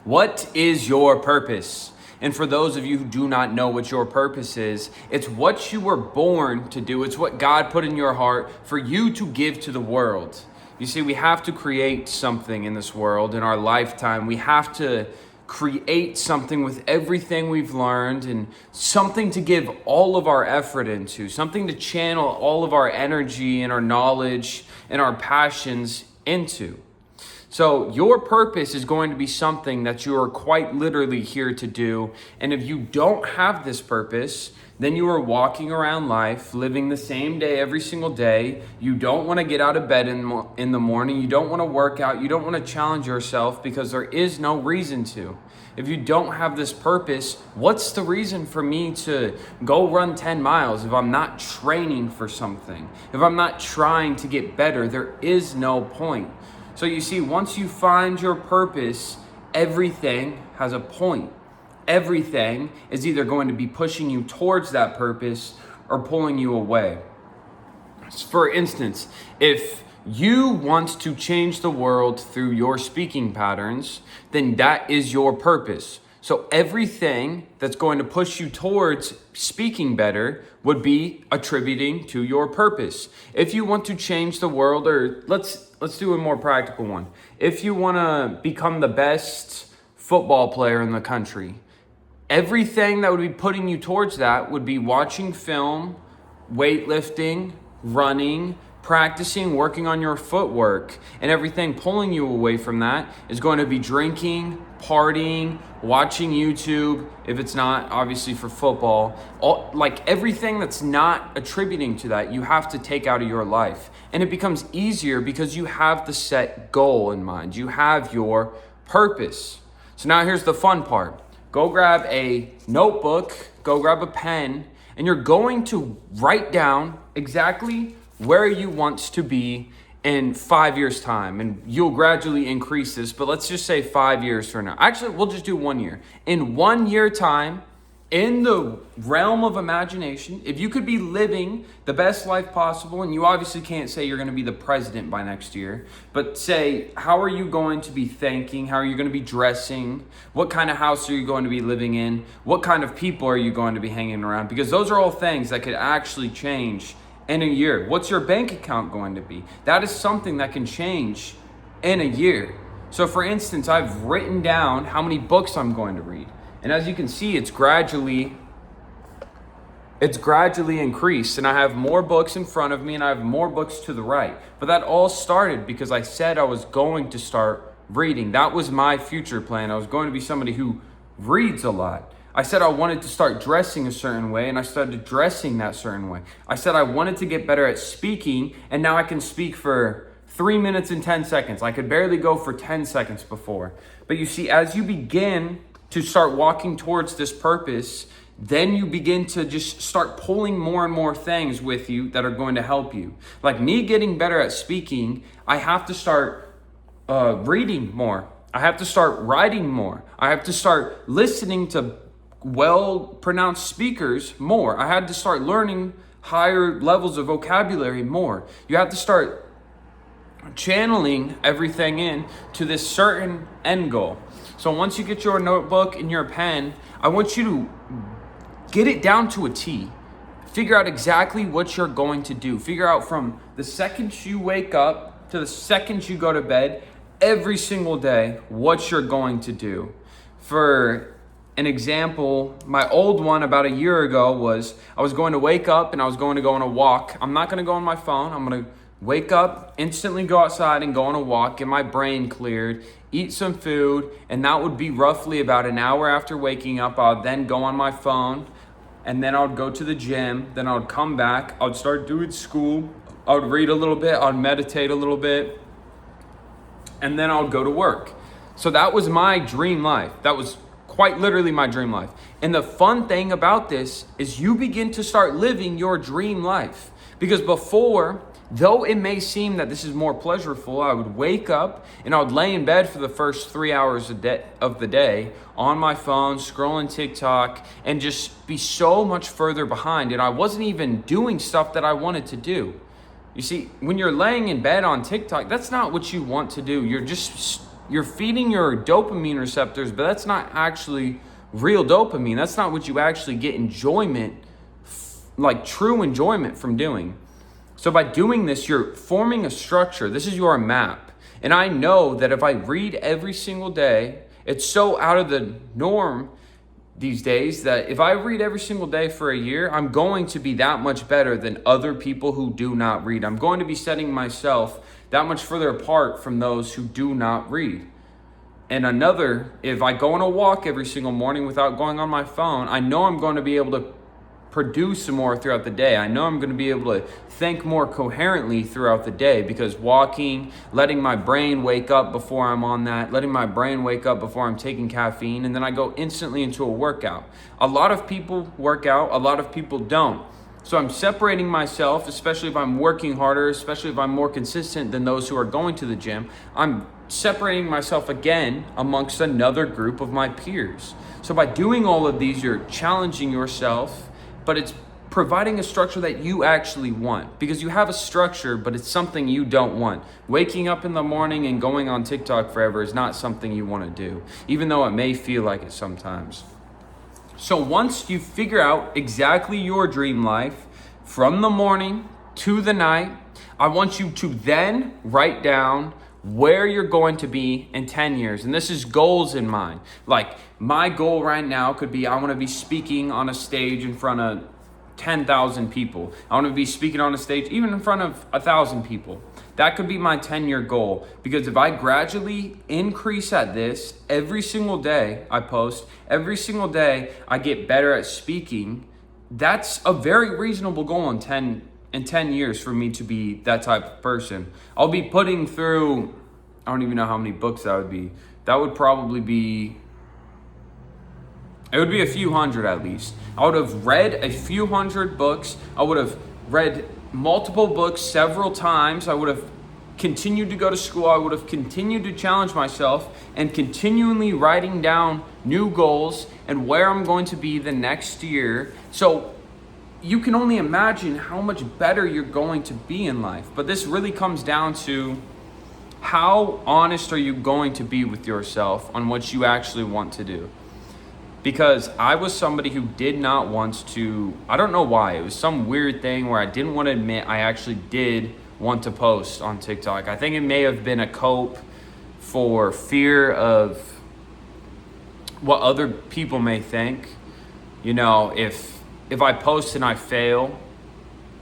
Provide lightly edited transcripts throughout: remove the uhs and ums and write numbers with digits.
What is your purpose? And for those of you who do not know what your purpose is, it's what you were born to do. It's what God put in your heart for you to give to the world. You see, we have to create something in this world in our lifetime. We have to create something with everything we've learned and something to give all of our effort into, something to channel all of our energy and our knowledge and our passions into. So your purpose is going to be something that you are quite literally here to do. And if you don't have this purpose, then you are walking around life, living the same day every single day. You don't want to get out of bed in the morning. You don't want to work out. You don't want to challenge yourself because there is no reason to. If you don't have this purpose, what's the reason for me to go run 10 miles if I'm not training for something? If I'm not trying to get better, there is no point. So you see, once you find your purpose, everything has a point. Everything is either going to be pushing you towards that purpose or pulling you away. For instance, if you want to change the world through your speaking patterns, then that is your purpose. So everything that's going to push you towards speaking better would be attributing to your purpose. If you want to change the world, or let's do a more practical one. If you want to become the best football player in the country, everything that would be putting you towards that would be watching film, weightlifting, running, practicing, working on your footwork, and everything pulling you away from that is going to be drinking, partying, watching YouTube, if it's not obviously for football. Like everything that's not attributing to that, you have to take out of your life. And it becomes easier because you have the set goal in mind. You have your purpose. So now here's the fun part. Go grab a notebook, go grab a pen, and you're going to write down exactly where you want to be in 5 years' time. And you'll gradually increase this, but let's just say 5 years from now. Actually, we'll just do 1 year. In 1 year time, in the realm of imagination, if you could be living the best life possible, and you obviously can't say you're going to be the president by next year, but say, how are you going to be thinking? How are you going to be dressing? What kind of house are you going to be living in? What kind of people are you going to be hanging around? Because those are all things that could actually change in a year. What's your bank account going to be? That is something that can change in a year. So for instance, I've written down how many books I'm going to read. And as you can see, it's gradually increased, and I have more books in front of me and I have more books to the right. But that all started because I said I was going to start reading. That was my future plan. I was going to be somebody who reads a lot. I said I wanted to start dressing a certain way, and I started dressing that certain way. I said I wanted to get better at speaking, and now I can speak for 3 minutes and 10 seconds. I could barely go for 10 seconds before. But you see, as you begin to start walking towards this purpose, then you begin to just start pulling more and more things with you that are going to help you. Like me getting better at speaking, I have to start reading more. I have to start writing more. I have to start listening to well-pronounced speakers more. I had to start learning higher levels of vocabulary more. You have to start channeling everything in to this certain end goal. So once you get your notebook and your pen, I want you to get it down to a T. Figure out exactly what you're going to do. Figure out from the second you wake up to the second you go to bed, every single day, what you're going to do. For an example, my old one about a year ago was I was going to wake up and I was going to go on a walk. I'm not going to go on my phone. I'm going to wake up, instantly go outside and go on a walk, get my brain cleared, eat some food, and that would be roughly about an hour after waking up. I would then go on my phone, and then I would go to the gym. Then I would come back. I would start doing school. I would read a little bit. I would meditate a little bit, and then I would go to work. So that was my dream life. That was quite literally my dream life. And the fun thing about this is you begin to start living your dream life. Because before, though it may seem that this is more pleasurable, I would wake up and I would lay in bed for the first 3 hours of the day on my phone, scrolling TikTok, and just be so much further behind. And I wasn't even doing stuff that I wanted to do. You see, when you're laying in bed on TikTok, that's not what you want to do. You're just you're feeding your dopamine receptors, but that's not actually real dopamine. That's not what you actually get enjoyment, like true enjoyment from doing. So by doing this, you're forming a structure. This is your map. And I know that if I read every single day, it's so out of the norm these days that if I read every single day for a year, I'm going to be that much better than other people who do not read. I'm going to be setting myself that much further apart from those who do not read. And another, if I go on a walk every single morning without going on my phone, I know I'm going to be able to produce more throughout the day. I know I'm going to be able to think more coherently throughout the day, because walking, letting my brain wake up before I'm on that, letting my brain wake up before I'm taking caffeine, and then I go instantly into a workout. A lot of people work out, a lot of people don't. So I'm separating myself, especially if I'm working harder, especially if I'm more consistent than those who are going to the gym. I'm separating myself again amongst another group of my peers. So by doing all of these, you're challenging yourself, but it's providing a structure that you actually want, because you have a structure, but it's something you don't want. Waking up in the morning and going on TikTok forever is not something you want to do, even though it may feel like it sometimes. So once you figure out exactly your dream life from the morning to the night, I want you to then write down where you're going to be in 10 years. And this is goals in mind. Like my goal right now could be, I want to be speaking on a stage in front of 10,000 people. I want to be speaking on a stage even in front of 1,000 people. That could be my 10-year goal, because if I gradually increase at this every single day I post, every single day I get better at speaking, that's a very reasonable goal in 10 years for me to be that type of person. I'll be putting through, I don't even know how many books that would be. That would probably be, it would be a few hundred at least. I would have read a few hundred books. I would have read multiple books several times. I would have continued to go to school. I would have continued to challenge myself and continually writing down new goals and where I'm going to be the next year. So you can only imagine how much better you're going to be in life. But this really comes down to how honest are you going to be with yourself on what you actually want to do. Because I was somebody who did not want to, I don't know why, it was some weird thing where I didn't want to admit I actually did want to post on TikTok. I think it may have been a cope for fear of what other people may think. You know, if I post and I fail,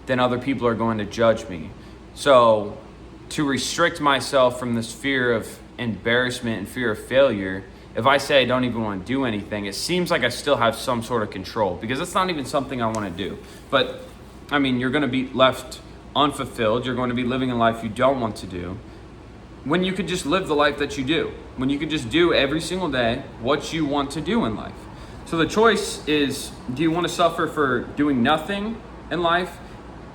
then other people are going to judge me. So to restrict myself from this fear of embarrassment and fear of failure, if I say I don't even want to do anything, it seems like I still have some sort of control, because it's not even something I want to do. But I mean, you're going to be left unfulfilled. You're going to be living a life you don't want to do, when you could just live the life that you do, when you could just do every single day what you want to do in life. So the choice is, do you want to suffer for doing nothing in life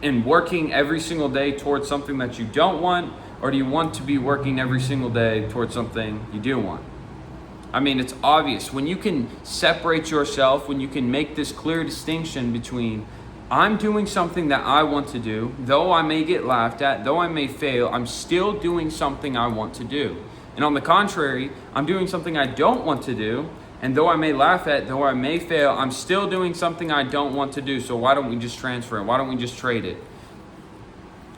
and working every single day towards something that you don't want, or do you want to be working every single day towards something you do want? I mean, it's obvious. When you can separate yourself, when you can make this clear distinction between, I'm doing something that I want to do, though I may get laughed at, though I may fail, I'm still doing something I want to do. And on the contrary, I'm doing something I don't want to do, and though I may laugh at, though I may fail, I'm still doing something I don't want to do. So why don't we just transfer it? Why don't we just trade it?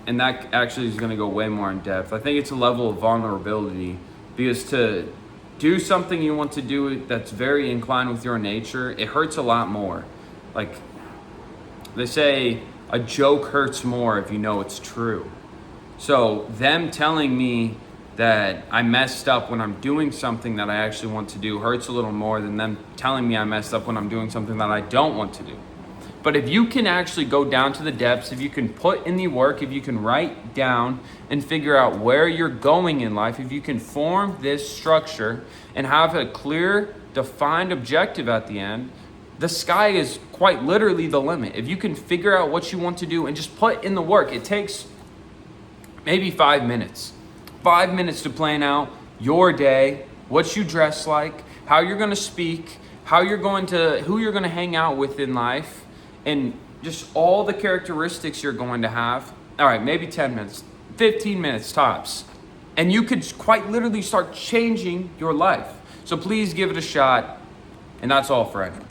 And that actually is going to go way more in depth. I think it's a level of vulnerability, because to do something you want to do that's very inclined with your nature, it hurts a lot more. Like they say, a joke hurts more if you know it's true. So them telling me that I messed up when I'm doing something that I actually want to do hurts a little more than them telling me I messed up when I'm doing something that I don't want to do. But if you can actually go down to the depths, if you can put in the work, if you can write down and figure out where you're going in life, if you can form this structure and have a clear, defined objective at the end, the sky is quite literally the limit. If you can figure out what you want to do and just put in the work, it takes maybe 5 minutes. 5 minutes to plan out your day, what you dress like, how you're going to speak, who you're going to hang out with in life, and just all the characteristics you're going to have. All right, maybe 10 minutes, 15 minutes tops. And you could quite literally start changing your life. So please give it a shot. And that's all, friend.